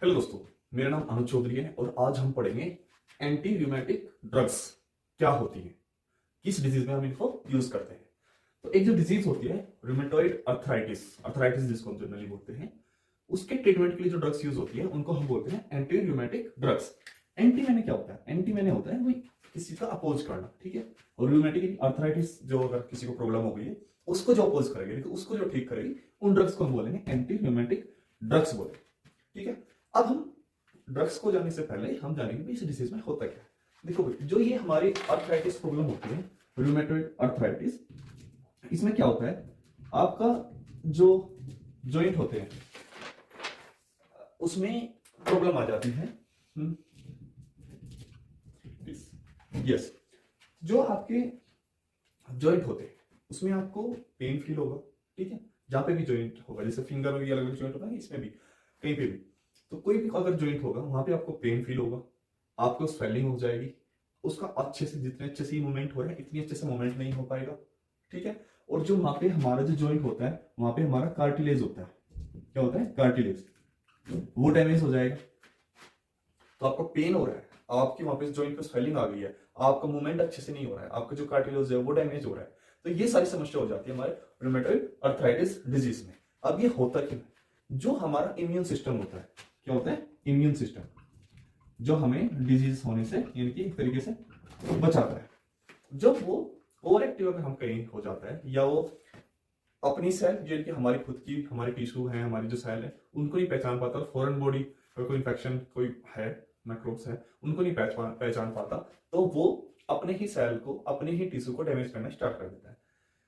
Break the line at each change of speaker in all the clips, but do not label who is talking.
Hello दोस्तों, मेरा नाम अनुज चौधरी है और आज हम पढ़ेंगे एंटी रूमेटिक ड्रग्स क्या होती हैं, किस डिजीज में हम इनको यूज करते हैं। तो एक जो डिजीज होती है रूमेटॉइड अर्थराइटिस, अर्थराइटिस जिसको हम जनरली बोलते हैं, उसके ट्रीटमेंट के लिए जो ड्रग्स यूज होती है उनको हम बोलते हैं एंटी रूमेटिक ड्रग्स। एंटी मैंने क्या होता है? एंटी मैंने होता है वही किसी का अपोज करना, ठीक है। और रूमेटिक अर्थराइटिस जो अगर किसी को प्रॉब्लम हो गई है उसको जो अपोज करेगी, उसको जो ठीक करेगी, उन ड्रग्स को हम बोलेंगे एंटी रूमेटिक ड्रग्स बोलेंगे, ठीक है। अब हम ड्रग्स को जानने से पहले हम जानेंगे कि इस डिसीज में होता क्या है। देखो जो ये हमारी अर्थराइटिस प्रॉब्लम होती है, रूमेटॉइड अर्थराइटिस, इसमें क्या होता है, आपका जो जॉइंट होते हैं उसमें प्रॉब्लम आ जाती है। यस, जो आपके जॉइंट होते हैं उसमें आपको पेन फील होगा, ठीक है। जहां पे भी जॉइंट होगा, जैसे फिंगर में भी अलग अलग जॉइंट होता है, इसमें भी कहीं पे भी, तो कोई भी अगर जॉइंट होगा वहां पे आपको पेन फील होगा, आपको स्वेलिंग हो जाएगी, उसका अच्छे से, जितने अच्छे से मूवमेंट हो रहा है इतनी अच्छे से मूवमेंट नहीं हो पाएगा, ठीक है। और जो वहां पे हमारा जो जॉइंट होता है वहां पे हमारा कार्टिलेज होता है, क्या होता है, कार्टिलेज, वो डैमेज हो जाएगा। तो आपको पेन हो रहा है, आपके वहां पे जॉइंट पे स्वेलिंग आ गई है, आपका मूवमेंट अच्छे से नहीं हो रहा है, आपका जो कार्टिलेज है वो डैमेज हो रहा है, तो ये सारी समस्या हो जाती है हमारे रूमेटॉइड अर्थराइटिस डिजीज में। अब ये होता क्यों है? जो हमारा इम्यून सिस्टम होता है, क्या होता है, इम्यून सिस्टम, जो हमें डिजीज होने से यानी कि एक तरीके से बचाता है। जब वो ओवर एक्टिव अगर हम कहीं हो जाता है, या वो अपनी सेल जो कि हमारी खुद की, हमारी टिश्यू है, हमारी जो सेल है, उनको नहीं पहचान पाता, फॉरेन बॉडी कोई इन्फेक्शन कोई है, माइक्रोब्स है, उनको नहीं पहचान पाता, तो वो अपने ही सेल को, अपने ही टिश्यू को डैमेज करना स्टार्ट कर देता है।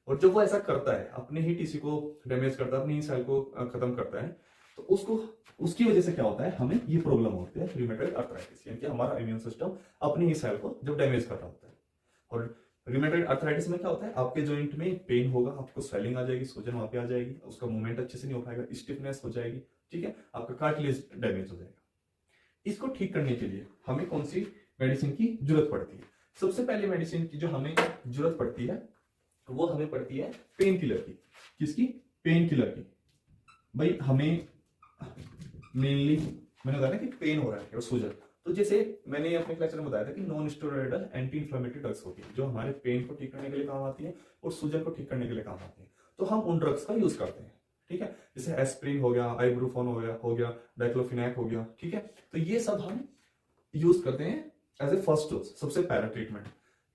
और जब वो ऐसा करता है, अपने ही टिश्यू को डैमेज करता है, अपनी ही सेल को खत्म करता है, तो उसको, उसकी वजह से क्या होता है, हमें ये प्रॉब्लम होती है रूमेटॉइड अर्थराइटिस, यानी कि हमारा इम्यून सिस्टम अपनी ही सेल को जब डैमेज कर रहा होता है। और रूमेटॉइड अर्थराइटिस में क्या होता है, आपके जॉइंट में पेन होगा, आपको स्वेलिंग आ जाएगी, सूजन वहां पे आ जाएगी, उसका मूवमेंट अच्छे से नहीं हो पाएगा, स्टिफनेस हो जाएगी, ठीक है, आपका कार्टिलेज डैमेज हो जाएगा। इसको ठीक करने के लिए हमें कौन सी मेडिसिन की जरूरत पड़ती है? सबसे पहले मेडिसिन की जो हमें जरूरत पड़ती है वो हमें पड़ती है पेन किलर की। किसकी? पेन किलर की। भाई हमें मेनली, मैंने बताया कि पेन हो रहा है और सूजन, तो जैसे मैंने अपने लेक्चर में बताया था कि non steroidal anti inflammatory drugs होती है जो हमारे पेन को ठीक करने के लिए काम आती है और सूजन को ठीक करने के लिए काम आती है, तो हम उन ड्रग्स का यूज करते हैं, ठीक है। जैसे एस्प्रिन हो गया, आइब्रूफोन हो गया, डाइक्लोफिनेक हो गया, ठीक है। तो ये सब हम यूज करते हैं एज ए फर्स्ट डोज, सबसे पहला ट्रीटमेंट,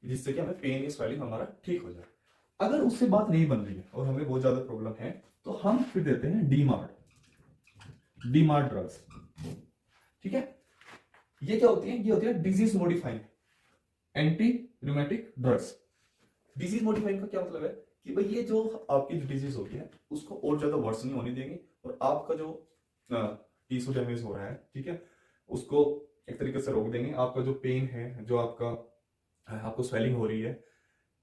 जिससे कि हमें पेन या स्वेलिंग हमारा ठीक हो जाए। अगर उससे बात नहीं बन रही है और हमें बहुत ज्यादा प्रॉब्लम है, तो हम फिर देते हैं डीमार्ड ड्रग्स, ठीक है। ये क्या होती है? ये होती है disease modifying anti rheumatic drugs. Disease modifying का क्या मतलब है कि भाई ये जो आपकी डिजीज होती है उसको और ज्यादा वर्स नहीं होने देंगे, और आपका जो टिश्यू डैमेज हो रहा है, ठीक है, उसको एक तरीके से रोक देंगे। आपका जो पेन है, जो आपको स्वेलिंग हो रही है,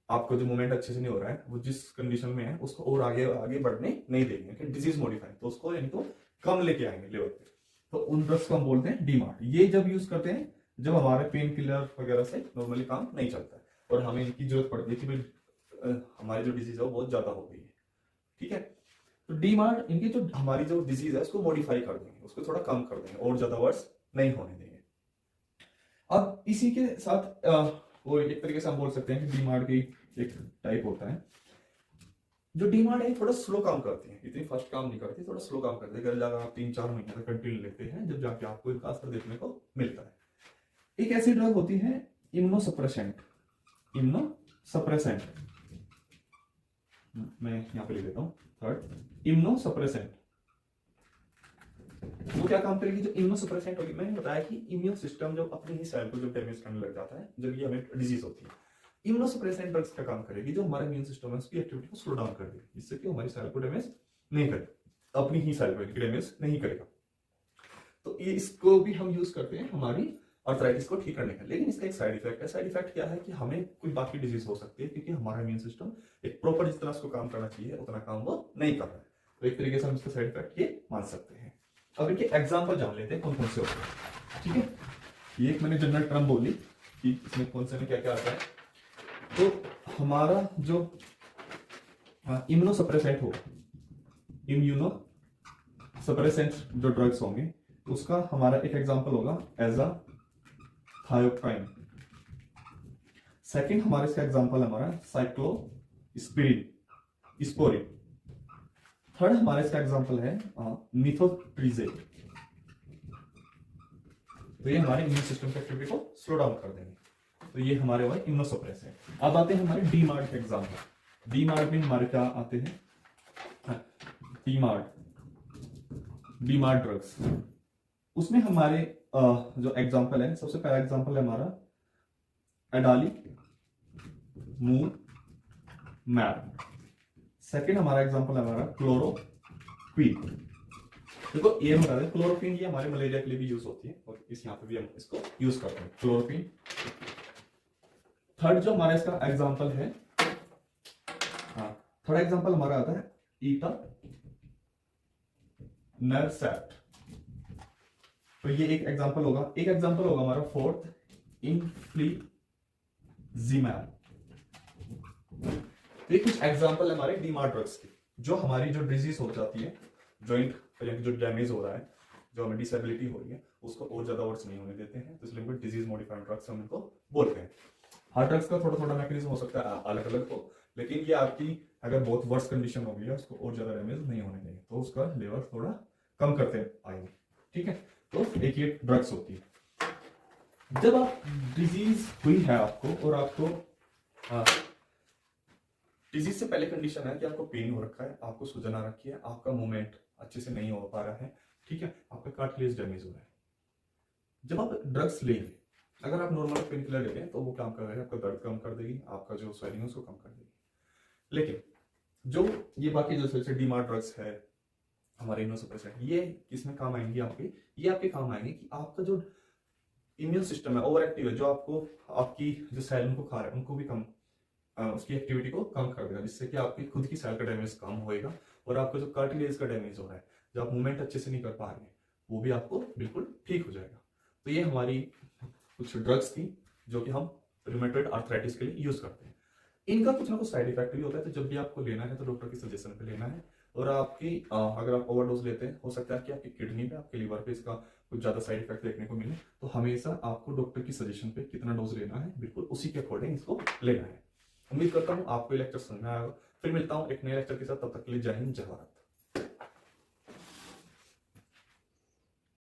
आपका जो मूवमेंट अच्छे से नहीं हो रहा है, वो जिस कंडीशन में है उसको और आगे आगे बढ़ने नहीं देंगे, डिजीज मॉडिफाई, तो उसको यानी तो कम लेके आएंगे लेवल पे। तो उन ड्रग्स को हम बोलते हैं डीमार्ट। ये जब यूज करते हैं जब हमारे पेन किलर वगैरह से नॉर्मली काम नहीं चलता है और हमें इनकी जरूरत पड़ती है कि भाई हमारी जो डिजीज है वो बहुत ज्यादा हो गई है, ठीक है। तो डीमार्ट इनकी जो हमारी जो डिजीज है उसको मॉडिफाई कर देंगे, उसको थोड़ा कम कर देंगे और ज्यादा वर्स नहीं होने देंगे। अब इसी के साथ वो एक तरीके से हम बोल सकते हैं कि डीमार्ट की एक टाइप होता है। जो डीमार्ट है थोड़ा स्लो काम करती है, इतनी फास्ट काम नहीं करती, थोड़ा स्लो काम करती है। अगर अगर आप 3-4 महीने तक कंटिन्यू लेते हैं, जब जाके आपको इनका असर देखने को मिलता है। एक ऐसी ड्रग होती है इम्यूनोसप्रेसेंट, मैं यहां पे लिख देता हूं, थर्ड इम्यूनोसप्रेसेंट। वो क्या काम करेगी? जो इम्यूनोसप्रेसेंट होगी, मैंने बताया कि इम्यून सिस्टम जब अपनी ही सेल को जब डैमेज करने लग जाता है, जब ये हमें डिजीज होती है, इम्यूनोसप्रेसेंट ड्रग्स का काम करेगी जो हमारे इम्यून सिस्टम है उसकी एक्टिविटी को स्लो डाउन कर देगी, जिससे कि हमारी सेल को डैमेज नहीं करेगा, अपनी ही सेल को डैमेज नहीं करेगा। तो ये इसको भी हम यूज करते हैं हमारी अर्थराइटिस को ठीक करने का। लेकिन इसका एक साइड इफेक्ट है। साइड इफेक्ट क्या है कि हमें कोई बाकी डिजीज हो सकती है, क्योंकि हमारा इम्यून सिस्टम एक प्रॉपर जितना उसको काम करना चाहिए उतना काम वो नहीं कर रहा है। तो एक तरीके से हम इसका साइड इफेक्ट ये मान सकते हैं। अब इनके एग्जाम्पल जान लेते हैं कौन कौन से होते हैं, ठीक है। ये एक मैंने जनरल टर्म बोली कि इसमें कौन से में क्या क्या आता है। तो हमारा जो इम्यूनोसप्रेसेंट होगा, इम्यूनोसप्रेसेंट जो ड्रग्स होंगे तो उसका हमारा एक एग्जांपल होगा एजाथायोप्राइन। सेकंड हमारे इसका एग्जांपल हमारा साइक्लोस्पिरिन स्पोरिन। थर्ड हमारे इसका एग्जांपल है मिथोट्रिजेट। तो ये हमारे इम्यून सिस्टम की एक्टिविटी को स्लो डाउन कर देंगे। तो ये हमारे वही इम्यूनोसप्रेस है। अब आते हैं हमारे डीमार्ट के एग्जांपल। डीमार्ट में हमारे क्या आते हैं, डीमार्ट ड्रग्स। उसमें हमारे जो एग्जांपल है, सबसे पहला एग्जांपल है हमारा एडाली मूव मैप। सेकंड हमारा एग्जांपल है हमारा क्लोरोक्वीन। देखो ये बता दें, क्लोरोक्वीन ये हमारे मलेरिया के लिए भी यूज होती है और इस यहाँ पे भी हम इसको यूज करते हैं क्लोरोक्वीन। थर्ड जो हमारा इसका एग्जांपल है, थर्ड एग्जांपल हमारा आता है इटानरसेप्ट। तो ये एक एग्जांपल होगा। एक एग्जांपल होगा हमारा फोर्थ इन्फ्लिजिमैब। ये कुछ एग्जांपल है हमारे डीमार्ट ड्रग्स के, जो हमारी जो डिजीज हो जाती है जॉइंट यानी जो डैमेज हो रहा है, जो हमें डिसेबिलिटी हो रही है, उसको और ज्यादा वर्स नहीं होने देते हैं। तो इसलिए डिजीज मॉडिफाइड ड्रग्स हम इनको बोलते हैं। हार्ट ड्रग्स का थोड़ा थोड़ा मैकेनिज्म हो सकता है अलग अलग हो, लेकिन ये आपकी अगर बहुत वर्स कंडीशन हो गई है, उसको और ज्यादा डैमेज नहीं होने देंगे, तो उसका लेवल थोड़ा कम करते आएंगे। ठीक है, तो एक ये ड्रग्स होती है। जब आप डिजीज हुई है आपको और आपको डिजीज से पहले कंडीशन है कि आपको पेन हो रखा है, आपको सूजन आ रखी है, आपका मूवमेंट अच्छे से नहीं हो पा रहा है, ठीक है, आपका कार्टिलेज डैमेज हो रहा है। जब आप ड्रग्स लेंगे, अगर आप नॉर्मल पेन किलर लेते हैं तो वो काम कर रहा है, आपका दर्द कम कर देगी, आपका जो स्वेलिंग है उसको कम कर देगी। लेकिन जो ये बाकी जैसे डीमार्ट ड्रग्स है, हमारे इम्यूनोसप्रेसेंट, ये किसमें काम आएंगे आपके, ये आपके काम आएंगे कि आपका जो इम्यून सिस्टम है ओवर एक्टिव है, जो आपको आपकी जो सेल उनको खा रहे हैं उनको भी कम उसकी एक्टिविटी को कम कर देगा, जिससे कि आपकी खुद की सेल का डैमेज कम होएगा और आपका जो कार्टिलेज का डैमेज हो रहा है, जो आप मूवमेंट अच्छे से नहीं कर पा रहे हैं, वो भी आपको बिल्कुल ठीक हो जाएगा। तो ये हमारी कुछ ड्रग्स थी जो कि हम रूमेटॉइड आर्थराइटिस के लिए यूज करते हैं। इनका कुछ ना कुछ साइड इफेक्ट भी होता है, तो जब भी आपको लेना है तो डॉक्टर की सजेशन पे लेना है। और आपकी अगर आप ओवरडोज लेते हैं, हो सकता है कि आपकी किडनी पे, आपके लिवर पे इसका कुछ ज्यादा साइड इफेक्ट देखने को मिले, तो हमेशा आपको डॉक्टर की सजेशन पे कितना डोज लेना है, बिल्कुल उसी के अकॉर्डिंग इसको लेना है। उम्मीद करता हूँ आपको ये लेक्चर समझ में आएगा। फिर मिलता हूँ एक नए लेक्चर के साथ, तब तक के लिए जय हिंद जय भारत।